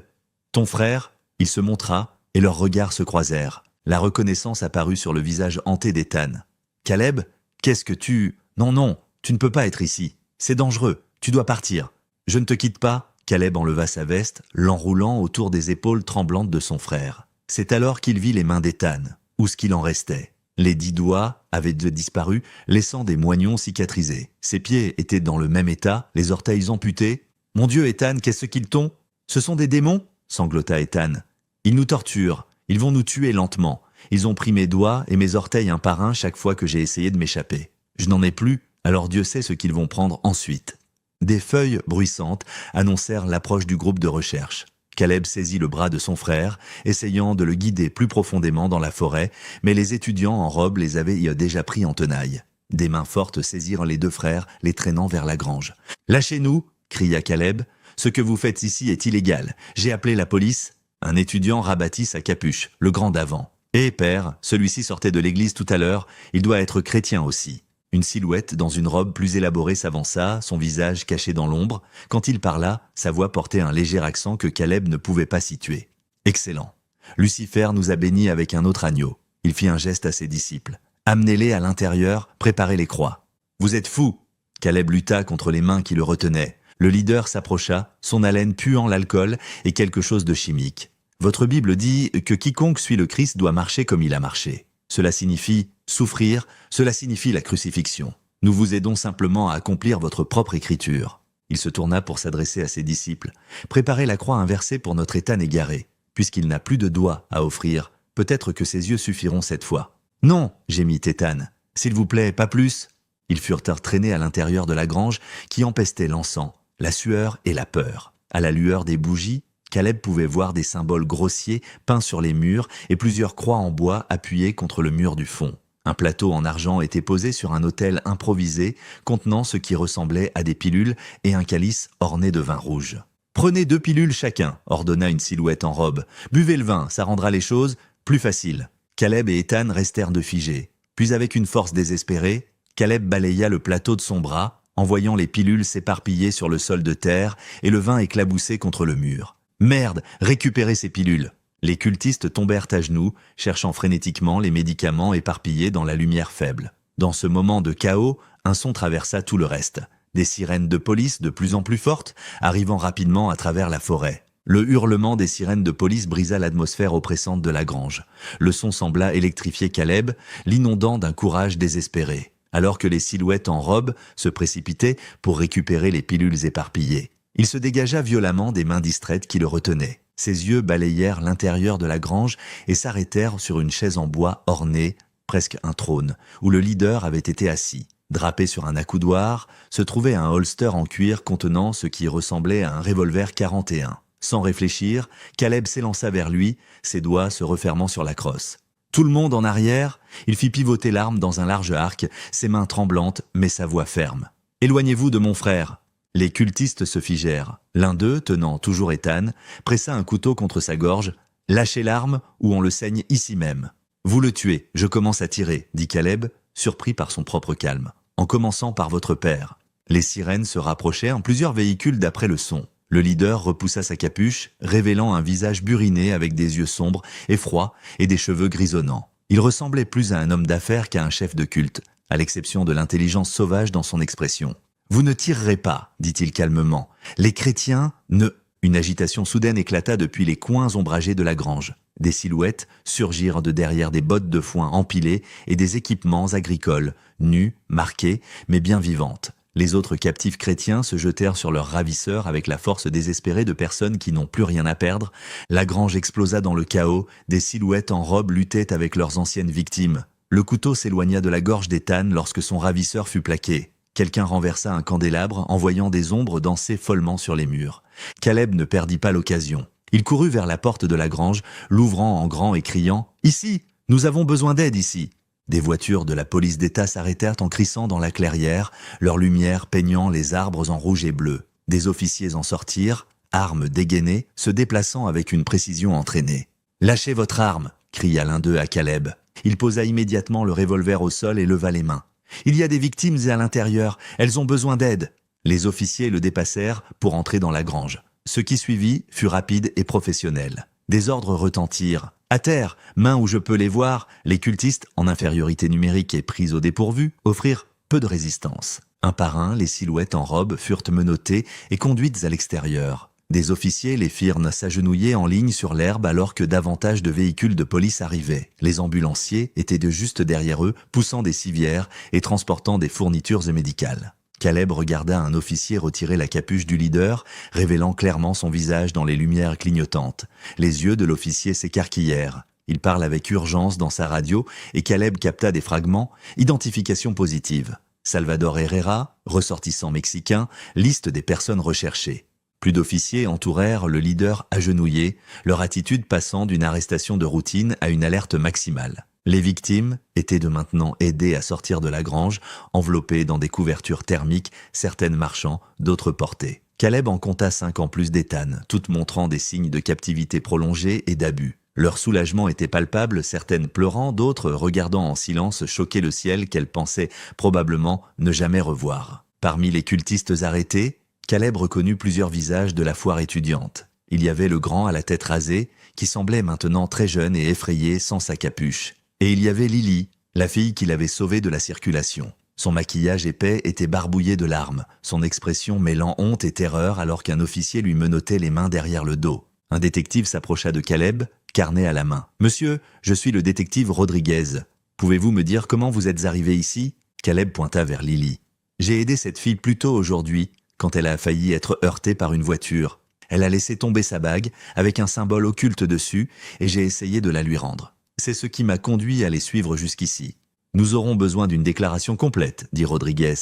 Ton frère ?» Il se montra, et leurs regards se croisèrent. La reconnaissance apparut sur le visage hanté d'Ethan. « Caleb, qu'est-ce que tu... »« Non, tu ne peux pas être ici. C'est dangereux, tu dois partir. »« Je ne te quitte pas. » Caleb enleva sa veste, l'enroulant autour des épaules tremblantes de son frère. C'est alors qu'il vit les mains d'Ethan, ou ce qu'il en restait. Les 10 doigts avaient disparu, laissant des moignons cicatrisés. Ses pieds étaient dans le même état, les orteils amputés. « Mon Dieu, Ethan, qu'est-ce qu'ils t'ont ? Ce sont des démons ?» sanglota Ethan. « Ils nous torturent, ils vont nous tuer lentement. Ils ont pris mes doigts et mes orteils un par un chaque fois que j'ai essayé de m'échapper. Je n'en ai plus, alors Dieu sait ce qu'ils vont prendre ensuite. » Des feuilles bruissantes annoncèrent l'approche du groupe de recherche. Caleb saisit le bras de son frère, essayant de le guider plus profondément dans la forêt, mais les étudiants en robe les avaient déjà pris en tenaille. Des mains fortes saisirent les deux frères, les traînant vers la grange. « Lâchez-nous !» cria Caleb. « Ce que vous faites ici est illégal. J'ai appelé la police. » Un étudiant rabattit sa capuche, le grand d'avant. « Eh, père, celui-ci sortait de l'église tout à l'heure. Il doit être chrétien aussi. » Une silhouette dans une robe plus élaborée s'avança, son visage caché dans l'ombre. Quand il parla, sa voix portait un léger accent que Caleb ne pouvait pas situer. « Excellent. Lucifer nous a bénis avec un autre agneau. » Il fit un geste à ses disciples. « Amenez-les à l'intérieur, préparez les croix. »« Vous êtes fous !» Caleb lutta contre les mains qui le retenaient. Le leader s'approcha, son haleine puant l'alcool et quelque chose de chimique. « Votre Bible dit que quiconque suit le Christ doit marcher comme il a marché. Cela signifie souffrir, cela signifie la crucifixion. Nous vous aidons simplement à accomplir votre propre écriture. » Il se tourna pour s'adresser à ses disciples. « Préparez la croix inversée pour notre Ethan égaré. Puisqu'il n'a plus de doigts à offrir, peut-être que ses yeux suffiront cette fois. »« Non !» gémit Ethan. « S'il vous plaît, pas plus !» Ils furent traînés à l'intérieur de la grange qui empestait l'encens, la sueur et la peur. À la lueur des bougies, Caleb pouvait voir des symboles grossiers peints sur les murs et plusieurs croix en bois appuyées contre le mur du fond. Un plateau en argent était posé sur un autel improvisé contenant ce qui ressemblait à des pilules et un calice orné de vin rouge. « Prenez 2 pilules chacun », ordonna une silhouette en robe. « Buvez le vin, ça rendra les choses plus faciles. » Caleb et Ethan restèrent de figés. Puis avec une force désespérée, Caleb balaya le plateau de son bras, en voyant les pilules s'éparpiller sur le sol de terre et le vin éclabousser contre le mur. « Merde, récupérez ces pilules !» Les cultistes tombèrent à genoux, cherchant frénétiquement les médicaments éparpillés dans la lumière faible. Dans ce moment de chaos, un son traversa tout le reste. Des sirènes de police de plus en plus fortes, arrivant rapidement à travers la forêt. Le hurlement des sirènes de police brisa l'atmosphère oppressante de la grange. Le son sembla électrifier Caleb, l'inondant d'un courage désespéré, alors que les silhouettes en robe se précipitaient pour récupérer les pilules éparpillées. Il se dégagea violemment des mains distraites qui le retenaient. Ses yeux balayèrent l'intérieur de la grange et s'arrêtèrent sur une chaise en bois ornée, presque un trône, où le leader avait été assis. Drapé sur un accoudoir, se trouvait un holster en cuir contenant ce qui ressemblait à un revolver 41. Sans réfléchir, Caleb s'élança vers lui, ses doigts se refermant sur la crosse. Tout le monde en arrière, il fit pivoter l'arme dans un large arc, ses mains tremblantes, mais sa voix ferme. « Éloignez-vous de mon frère !» Les cultistes se figèrent. L'un d'eux, tenant toujours Ethan, pressa un couteau contre sa gorge. « Lâchez l'arme ou on le saigne ici même. »« Vous le tuez, je commence à tirer, » dit Caleb, surpris par son propre calme. « En commençant par votre père. » Les sirènes se rapprochèrent en plusieurs véhicules d'après le son. Le leader repoussa sa capuche, révélant un visage buriné avec des yeux sombres et froids et des cheveux grisonnants. Il ressemblait plus à un homme d'affaires qu'à un chef de culte, à l'exception de l'intelligence sauvage dans son expression. « Vous ne tirerez pas, dit-il calmement. Les chrétiens ne... » Une agitation soudaine éclata depuis les coins ombragés de la grange. Des silhouettes surgirent de derrière des bottes de foin empilées et des équipements agricoles, nus, marqués, mais bien vivantes. Les autres captifs chrétiens se jetèrent sur leurs ravisseurs avec la force désespérée de personnes qui n'ont plus rien à perdre. La grange explosa dans le chaos, des silhouettes en robe luttaient avec leurs anciennes victimes. Le couteau s'éloigna de la gorge d'Ethan lorsque son ravisseur fut plaqué. Quelqu'un renversa un candélabre, envoyant des ombres danser follement sur les murs. Caleb ne perdit pas l'occasion. Il courut vers la porte de la grange, l'ouvrant en grand et criant « Ici! Nous avons besoin d'aide ici !» Des voitures de la police d'État s'arrêtèrent en crissant dans la clairière, leur lumière peignant les arbres en rouge et bleu. Des officiers en sortirent, armes dégainées, se déplaçant avec une précision entraînée. « Lâchez votre arme !» cria l'un d'eux à Caleb. Il posa immédiatement le revolver au sol et leva les mains. « Il y a des victimes à l'intérieur, elles ont besoin d'aide !» Les officiers le dépassèrent pour entrer dans la grange. Ce qui suivit fut rapide et professionnel. Des ordres retentirent. À terre, mains où je peux les voir, les cultistes, en infériorité numérique et pris au dépourvu, offrirent peu de résistance. Un par un, les silhouettes en robe furent menottées et conduites à l'extérieur. Des officiers les firent s'agenouiller en ligne sur l'herbe alors que davantage de véhicules de police arrivaient. Les ambulanciers étaient de juste derrière eux, poussant des civières et transportant des fournitures médicales. Caleb regarda un officier retirer la capuche du leader, révélant clairement son visage dans les lumières clignotantes. Les yeux de l'officier s'écarquillèrent. Il parle avec urgence dans sa radio et Caleb capta des fragments, identification positive. Salvador Herrera, ressortissant mexicain, liste des personnes recherchées. Plus d'officiers entourèrent le leader agenouillé, leur attitude passant d'une arrestation de routine à une alerte maximale. Les victimes étaient de maintenant aidées à sortir de la grange, enveloppées dans des couvertures thermiques, certaines marchant, d'autres portées. Caleb en compta 5 en plus d'Ethan, toutes montrant des signes de captivité prolongée et d'abus. Leur soulagement était palpable, certaines pleurant, d'autres regardant en silence choquer le ciel qu'elles pensaient probablement ne jamais revoir. Parmi les cultistes arrêtés, Caleb reconnut plusieurs visages de la foire étudiante. Il y avait le grand à la tête rasée, qui semblait maintenant très jeune et effrayé sans sa capuche. Et il y avait Lily, la fille qu'il avait sauvée de la circulation. Son maquillage épais était barbouillé de larmes, son expression mêlant honte et terreur alors qu'un officier lui menottait les mains derrière le dos. Un détective s'approcha de Caleb, carnet à la main. « Monsieur, je suis le détective Rodriguez. Pouvez-vous me dire comment vous êtes arrivé ici ?» Caleb pointa vers Lily. « J'ai aidé cette fille plus tôt aujourd'hui, quand elle a failli être heurtée par une voiture. Elle a laissé tomber sa bague, avec un symbole occulte dessus, et j'ai essayé de la lui rendre. C'est ce qui m'a conduit à les suivre jusqu'ici. Nous aurons besoin d'une déclaration complète, dit Rodriguez.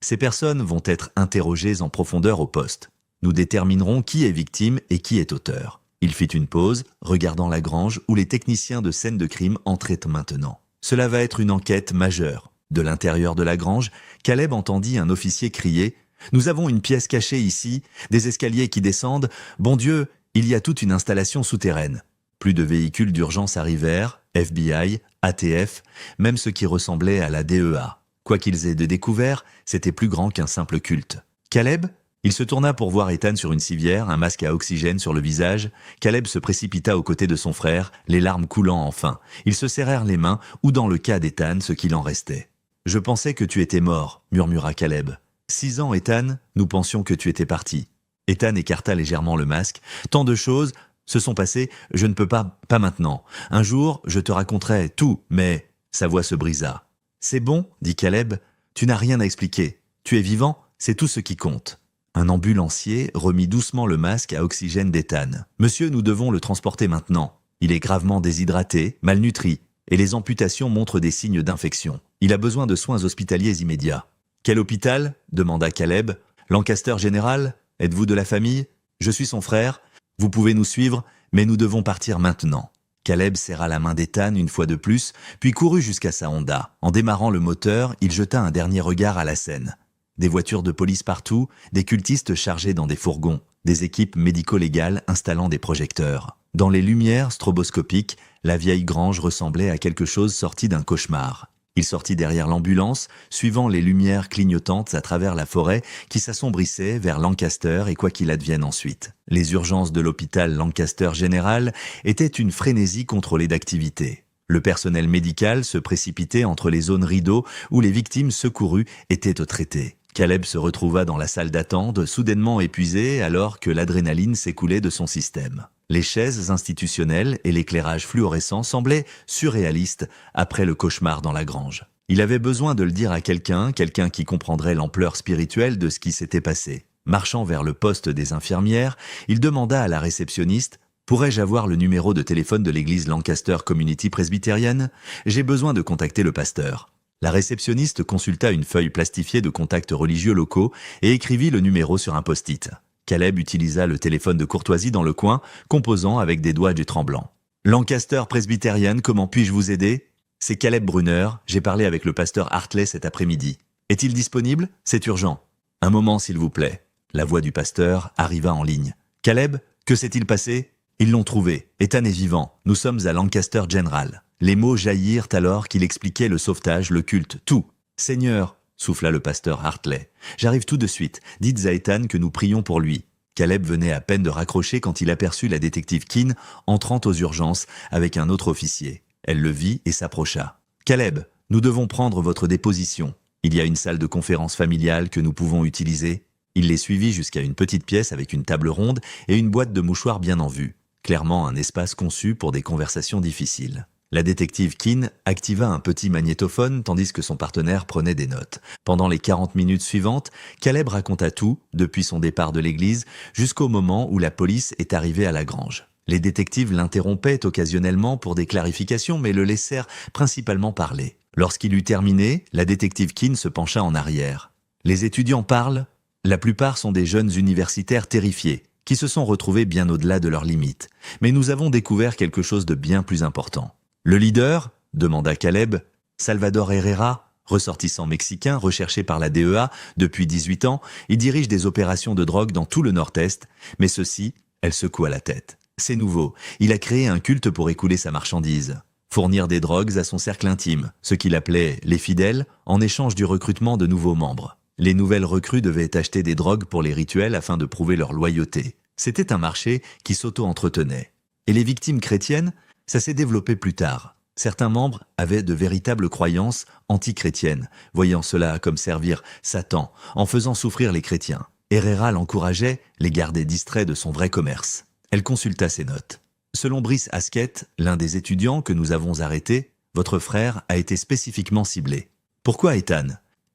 Ces personnes vont être interrogées en profondeur au poste. Nous déterminerons qui est victime et qui est auteur. » Il fit une pause, regardant la grange où les techniciens de scène de crime entraient maintenant. Cela va être une enquête majeure. De l'intérieur de la grange, Caleb entendit un officier crier « Nous avons une pièce cachée ici, des escaliers qui descendent. Bon Dieu, il y a toute une installation souterraine. » Plus de véhicules d'urgence arrivèrent, FBI, ATF, même ce qui ressemblait à la DEA. Quoi qu'ils aient de découvert, c'était plus grand qu'un simple culte. Caleb ? Il se tourna pour voir Ethan sur une civière, un masque à oxygène sur le visage. Caleb se précipita aux côtés de son frère, les larmes coulant enfin. Ils se serrèrent les mains, ou dans le cas d'Ethan, ce qu'il en restait. « Je pensais que tu étais mort, » murmura Caleb. « 6 ans, Ethan, nous pensions que tu étais parti. » Ethan écarta légèrement le masque. « Tant de choses se sont passées, je ne peux pas maintenant. Un jour, je te raconterai tout, mais... » Sa voix se brisa. « C'est bon, » dit Caleb. « Tu n'as rien à expliquer. Tu es vivant, c'est tout ce qui compte. » Un ambulancier remit doucement le masque à oxygène d'Ethan. « Monsieur, nous devons le transporter maintenant. Il est gravement déshydraté, malnutri, et les amputations montrent des signes d'infection. Il a besoin de soins hospitaliers immédiats. »« Quel hôpital ?» demanda Caleb. « Lancaster General ? Êtes-vous de la famille ? Je suis son frère. Vous pouvez nous suivre, mais nous devons partir maintenant. » Caleb serra la main d'Ethan une fois de plus, puis courut jusqu'à sa Honda. En démarrant le moteur, il jeta un dernier regard à la scène. Des voitures de police partout, des cultistes chargés dans des fourgons, des équipes médico-légales installant des projecteurs. Dans les lumières stroboscopiques, la vieille grange ressemblait à quelque chose sorti d'un cauchemar. Il sortit derrière l'ambulance, suivant les lumières clignotantes à travers la forêt qui s'assombrissait vers Lancaster et quoi qu'il advienne ensuite. Les urgences de l'hôpital Lancaster General étaient une frénésie contrôlée d'activité. Le personnel médical se précipitait entre les zones rideaux où les victimes secourues étaient traitées. Caleb se retrouva dans la salle d'attente, soudainement épuisé alors que l'adrénaline s'écoulait de son système. Les chaises institutionnelles et l'éclairage fluorescent semblaient surréalistes après le cauchemar dans la grange. Il avait besoin de le dire à quelqu'un qui comprendrait l'ampleur spirituelle de ce qui s'était passé. Marchant vers le poste des infirmières, il demanda à la réceptionniste « Pourrais-je avoir le numéro de téléphone de l'église Lancaster Community Presbyterienne ? J'ai besoin de contacter le pasteur. » La réceptionniste consulta une feuille plastifiée de contacts religieux locaux et écrivit le numéro sur un post-it. Caleb utilisa le téléphone de courtoisie dans le coin, composant avec des doigts du tremblant. « Lancaster Presbyterian, comment puis-je vous aider ? C'est Caleb Brunner, j'ai parlé avec le pasteur Hartley cet après-midi. Est-il disponible ? C'est urgent. Un moment, s'il vous plaît. » La voix du pasteur arriva en ligne. « Caleb, que s'est-il passé ? Ils l'ont trouvé. Ethan est vivant. Nous sommes à Lancaster General. » Les mots jaillirent alors qu'il expliquait le sauvetage, le culte, tout. « Seigneur, » souffla le pasteur Hartley, « j'arrive tout de suite. Dites à Ethan que nous prions pour lui. » Caleb venait à peine de raccrocher quand il aperçut la détective Keane entrant aux urgences avec un autre officier. Elle le vit et s'approcha. « Caleb, nous devons prendre votre déposition. Il y a une salle de conférence familiale que nous pouvons utiliser. » Il les suivit jusqu'à une petite pièce avec une table ronde et une boîte de mouchoirs bien en vue. Clairement un espace conçu pour des conversations difficiles. La détective Keane activa un petit magnétophone tandis que son partenaire prenait des notes. Pendant les 40 minutes suivantes, Caleb raconta tout, depuis son départ de l'église jusqu'au moment où la police est arrivée à la grange. Les détectives l'interrompaient occasionnellement pour des clarifications mais le laissèrent principalement parler. Lorsqu'il eut terminé, la détective Keane se pencha en arrière. Les étudiants parlent. La plupart sont des jeunes universitaires terrifiés, qui se sont retrouvés bien au-delà de leurs limites. Mais nous avons découvert quelque chose de bien plus important. Le leader, demanda Caleb, Salvador Herrera, ressortissant mexicain recherché par la DEA depuis 18 ans, il dirige des opérations de drogue dans tout le Nord-Est, mais ceci, elle secoua la tête. C'est nouveau, il a créé un culte pour écouler sa marchandise, fournir des drogues à son cercle intime, ce qu'il appelait les fidèles, en échange du recrutement de nouveaux membres. Les nouvelles recrues devaient acheter des drogues pour les rituels afin de prouver leur loyauté. C'était un marché qui s'auto-entretenait. Et les victimes chrétiennes, ça s'est développé plus tard. Certains membres avaient de véritables croyances anti-chrétiennes, voyant cela comme servir Satan en faisant souffrir les chrétiens. Herrera l'encourageait, les gardait distraits de son vrai commerce. Elle consulta ses notes. Selon Brice Haskett, l'un des étudiants que nous avons arrêté, votre frère a été spécifiquement ciblé. Pourquoi Ethan?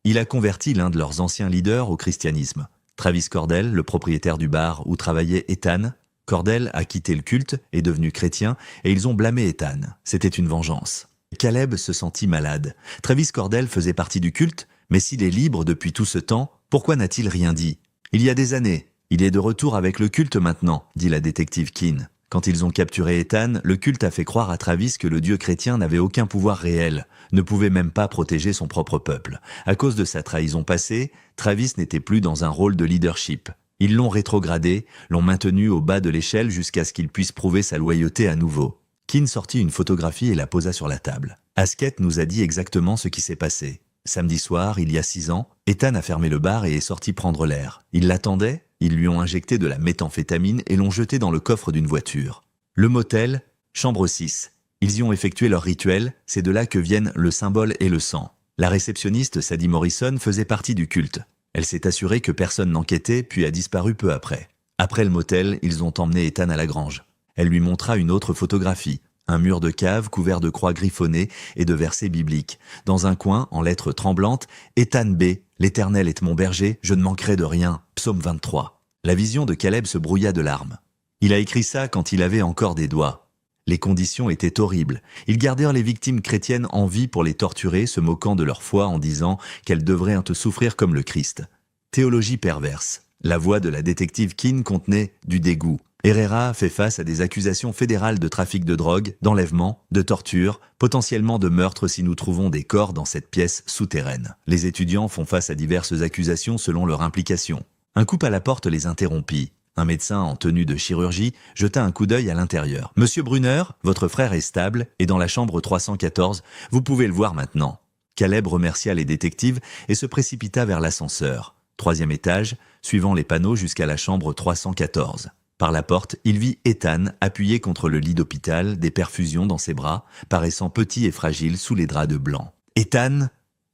Il a converti l'un de leurs anciens leaders au christianisme. Travis Cordell, le propriétaire du bar où travaillait Ethan. Cordell a quitté le culte, est devenu chrétien, et ils ont blâmé Ethan. C'était une vengeance. Caleb se sentit malade. Travis Cordell faisait partie du culte, mais s'il est libre depuis tout ce temps, pourquoi n'a-t-il rien dit? Il y a des années. Il est de retour avec le culte maintenant, dit la détective Keane. Quand ils ont capturé Ethan, le culte a fait croire à Travis que le dieu chrétien n'avait aucun pouvoir réel, ne pouvait même pas protéger son propre peuple. À cause de sa trahison passée, Travis n'était plus dans un rôle de leadership. Ils l'ont rétrogradé, l'ont maintenu au bas de l'échelle jusqu'à ce qu'il puisse prouver sa loyauté à nouveau. Keane sortit une photographie et la posa sur la table. Haskett nous a dit exactement ce qui s'est passé. Samedi soir, il y a 6 ans, Ethan a fermé le bar et est sorti prendre l'air. Il l'attendait, ils lui ont injecté de la méthamphétamine et l'ont jeté dans le coffre d'une voiture. Le motel, chambre 6. Ils y ont effectué leur rituel, c'est de là que viennent le symbole et le sang. La réceptionniste Sadie Morrison faisait partie du culte. Elle s'est assurée que personne n'enquêtait, puis a disparu peu après. Après le motel, ils ont emmené Ethan à la grange. Elle lui montra une autre photographie, un mur de cave couvert de croix griffonnées et de versets bibliques. Dans un coin, en lettres tremblantes, Ethan B. L'Éternel est mon berger, je ne manquerai de rien. Psaume 23. La vision de Caleb se brouilla de larmes. Il a écrit ça quand il avait encore des doigts. Les conditions étaient horribles. Ils gardèrent les victimes chrétiennes en vie pour les torturer, se moquant de leur foi en disant qu'elles devraient un peu souffrir comme le Christ. Théologie perverse. La voix de la détective Keane contenait du dégoût. Herrera fait face à des accusations fédérales de trafic de drogue, d'enlèvement, de torture, potentiellement de meurtre si nous trouvons des corps dans cette pièce souterraine. Les étudiants font face à diverses accusations selon leur implication. Un coup à la porte les interrompit. Un médecin en tenue de chirurgie jeta un coup d'œil à l'intérieur. « Monsieur Brunner, votre frère est stable et dans la chambre 314. Vous pouvez le voir maintenant. » Caleb remercia les détectives et se précipita vers l'ascenseur. 3e étage, suivant les panneaux jusqu'à la chambre 314. Par la porte, il vit Ethan appuyé contre le lit d'hôpital, des perfusions dans ses bras, paraissant petit et fragile sous les draps de blanc. « Ethan !»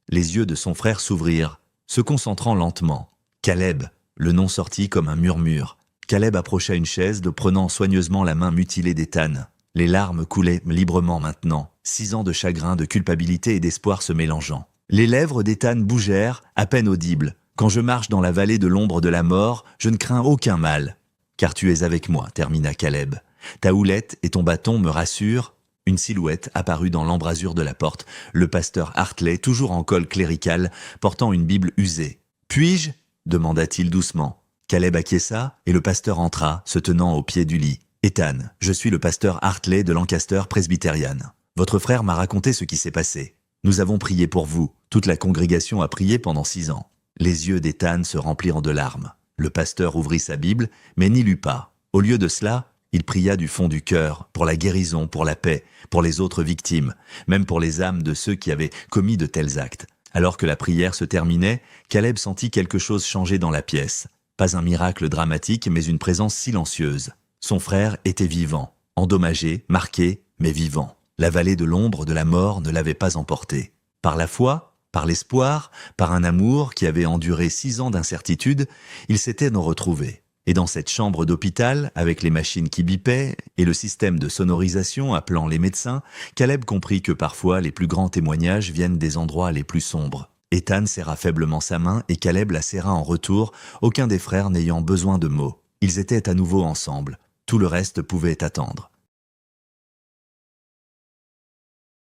Les yeux de son frère s'ouvrirent, se concentrant lentement. « Caleb !» Le nom sortit comme un murmure. Caleb approcha une chaise, prenant soigneusement la main mutilée d'Ethan. Les larmes coulaient librement maintenant, 6 ans de chagrin, de culpabilité et d'espoir se mélangeant. Les lèvres d'Ethan bougèrent, à peine audibles. « Quand je marche dans la vallée de l'ombre de la mort, je ne crains aucun mal. » « Car tu es avec moi, » termina Caleb. « Ta houlette et ton bâton me rassurent. » Une silhouette apparut dans l'embrasure de la porte, le pasteur Hartley, toujours en col clérical, portant une Bible usée. « Puis-je » demanda-t-il doucement. Caleb acquiesça et le pasteur entra, se tenant au pied du lit. « Ethan, je suis le pasteur Hartley de Lancaster Presbyterian. Votre frère m'a raconté ce qui s'est passé. Nous avons prié pour vous. Toute la congrégation a prié pendant 6 ans. » Les yeux d'Ethan se remplirent de larmes. Le pasteur ouvrit sa Bible, mais n'y lut pas. Au lieu de cela, il pria du fond du cœur, pour la guérison, pour la paix, pour les autres victimes, même pour les âmes de ceux qui avaient commis de tels actes. Alors que la prière se terminait, Caleb sentit quelque chose changer dans la pièce. Pas un miracle dramatique, mais une présence silencieuse. Son frère était vivant, endommagé, marqué, mais vivant. La vallée de l'ombre de la mort ne l'avait pas emporté. Par la foi, Par l'espoir, par un amour qui avait enduré 6 ans d'incertitude, ils s'étaient retrouvés. Et dans cette chambre d'hôpital, avec les machines qui bipaient et le système de sonorisation appelant les médecins, Caleb comprit que parfois les plus grands témoignages viennent des endroits les plus sombres. Ethan serra faiblement sa main et Caleb la serra en retour, aucun des frères n'ayant besoin de mots. Ils étaient à nouveau ensemble. Tout le reste pouvait attendre.